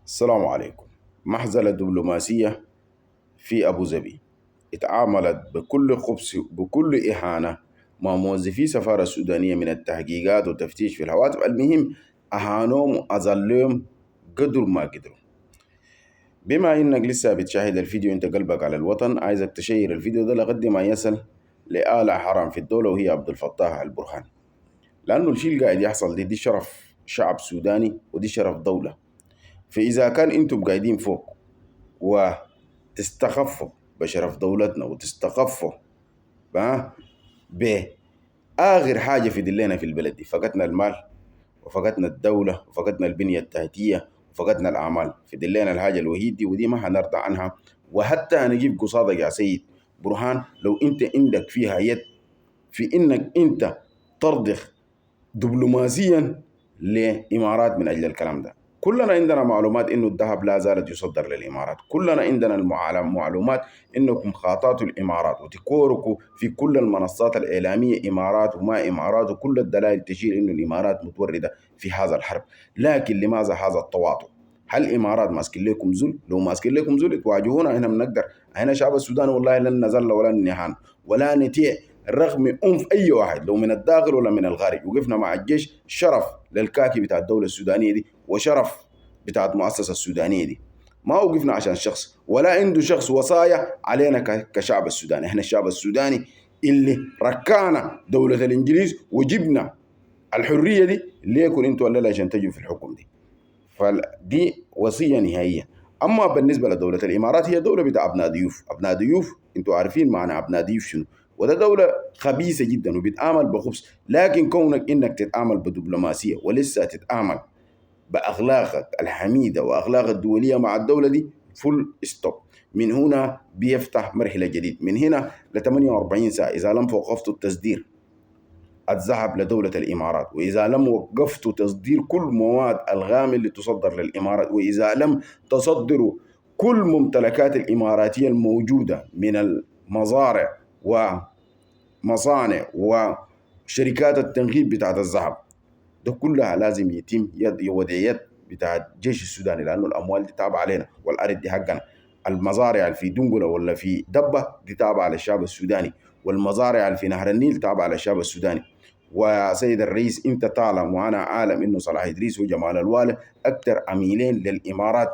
السلام عليكم. محزلة دبلوماسية في أبو ظبي اتعاملت بكل خبث بكل إهانة مع موظفي سفارة السودانية من التحقيقات والتفتيش في الهواتف. المهم أهانوهم وأذلهم قدر ما قدروا. بما إنك لسه بتشاهد الفيديو، أنت قلبك على الوطن، عايزك تشير الفيديو ده لغد ما يصل لآلة حرام في الدولة وهي عبد الفتاح البرهان، لأنه الشيء اللي قاعد يحصل دي شرف شعب سوداني ودي شرف دولة. فإذا كان أنتم قاعدين فوق وتستخفوا بشرف دولتنا وتستخفوا بآخر حاجة في دلنا في البلد دي، فقدنا المال وفقدنا الدولة وفقدنا البنية التحتية وفقدنا الأعمال، في دلنا الحاجة الوحيد دي ودي ما هنرضى عنها. وحتى هنجيب قصادك يا سيد برهان لو أنت عندك فيها يد في إنك أنت ترضخ دبلوماسيا لإمارات من أجل الكلام ده. كلنا عندنا معلومات إنه الذهب لا زالت يصدر للإمارات، كلنا عندنا معلومات إنكم خاطئتوا الإمارات وتكوركوا في كل المنصات الإعلامية إمارات وما إمارات، وكل الدلائل تشير إنه الإمارات متوردة في هذا الحرب. لكن لماذا هذا التواطؤ؟ هل الإمارات ماسكين لكم ذل؟ لو ماسكين لكم ذل تواجهونا، هنا بنقدر. هنا شعب السودان والله لن نزل ولا نهان ولا نتيع رغم أنف أي واحد، لو من الداخل ولا من الخارج. وقفنا مع الجيش، شرف للكاكي بتاع الدولة السودانية دي وشرف بتاع المؤسسة السودانية دي. ما وقفنا عشان شخص ولا عنده شخص وصايا علينا كشعب السوداني. احنا الشعب السوداني اللي ركعنا دولة الإنجليز وجبنا الحرية دي ليكن انتوا ولا عشان تجوا في الحكم دي. فدي وصية نهائية. أما بالنسبة لدولة الإمارات، هي دولة بتاع أبناء ضيوف. أبناء ضيوف أنتوا عارفين معنى أبناء ضيوف شنو، وده دولة خبيثة جدا وبتعامل بخبث. لكن كونك إنك تتعامل بدبلوماسية ولسه تتعامل بأخلاقك الحميدة وأخلاق الدولية مع الدولة دي، فول ستوب. من هنا بيفتح مرحلة جديد، من هنا ل 48 ساعة إذا لم وقفتوا التصدير الذهب لدولة الإمارات، وإذا لم وقفتوا تصدير كل مواد الغام اللي تصدر للإمارات، وإذا لم تصدروا كل ممتلكات الإماراتية الموجودة من المزارع ومصانع وشركات التنغيب بتاعت الذهب، ده كلها لازم يتم يد وديات بتاع الجيش السوداني، لأنه الأموال دي تابعة علينا والأرض دي حقنا. المزارع اللي في دنقلة ولا في دبة دي تابعة للشعب السوداني، والمزارع اللي في نهر النيل تابعة للشعب السوداني. ويا سيد الرئيس، انت تعلم وانا عالم انه صلاح ادريس وجمال الوالي اكثر عميلين للامارات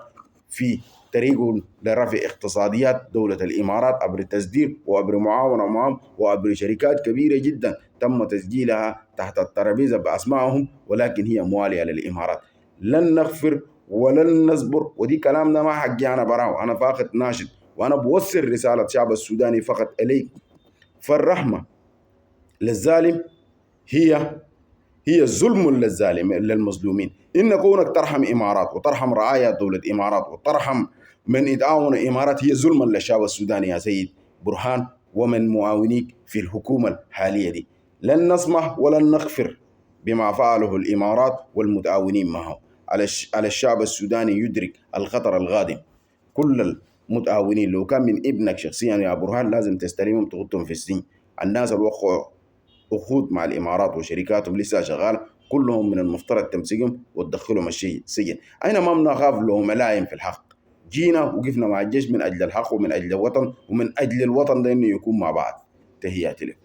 في طريقهم لرفع اقتصاديات دولة الامارات عبر التصدير وعبر معاونة معهم وعبر شركات كبيرة جدا تم تسجيلها تحت الترابيزة باسمائهم، ولكن هي موالية للامارات. لن نغفر ولن نصبر، ودي كلامنا ما حقي انا براو، انا فقط ناشد وانا بوصل رسالة شعب السوداني فقط اليك. فالرحمة للظالم هي ظلم للظالم للمظلومين. إن كونك ترحم إمارات وترحم رعايا دولة إمارات وترحم من يدعون إمارات هي ظلما للشعب السوداني يا سيد برهان ومن معاونيك في الحكومة الحالية دي. لن نسمح ولن نغفر بما فعله الإمارات والمتعاونين معه. على الشعب السوداني يدرك الخطر القادم. كل المتعاونين لو كان من ابنك شخصيا يا برهان لازم تستلمهم تغطهم في السجن. الناس الوقعوا أخوض مع الإمارات وشركاتهم لسه شغالة، كلهم من المفترض تمسكهم وتدخلهم السجن. أين ما بنخاف له ملايين في الحق. جينا وقفنا مع الجيش من أجل الحق ومن أجل الوطن ومن أجل الوطن ده إنه يكون مع بعض. تهياتي لك.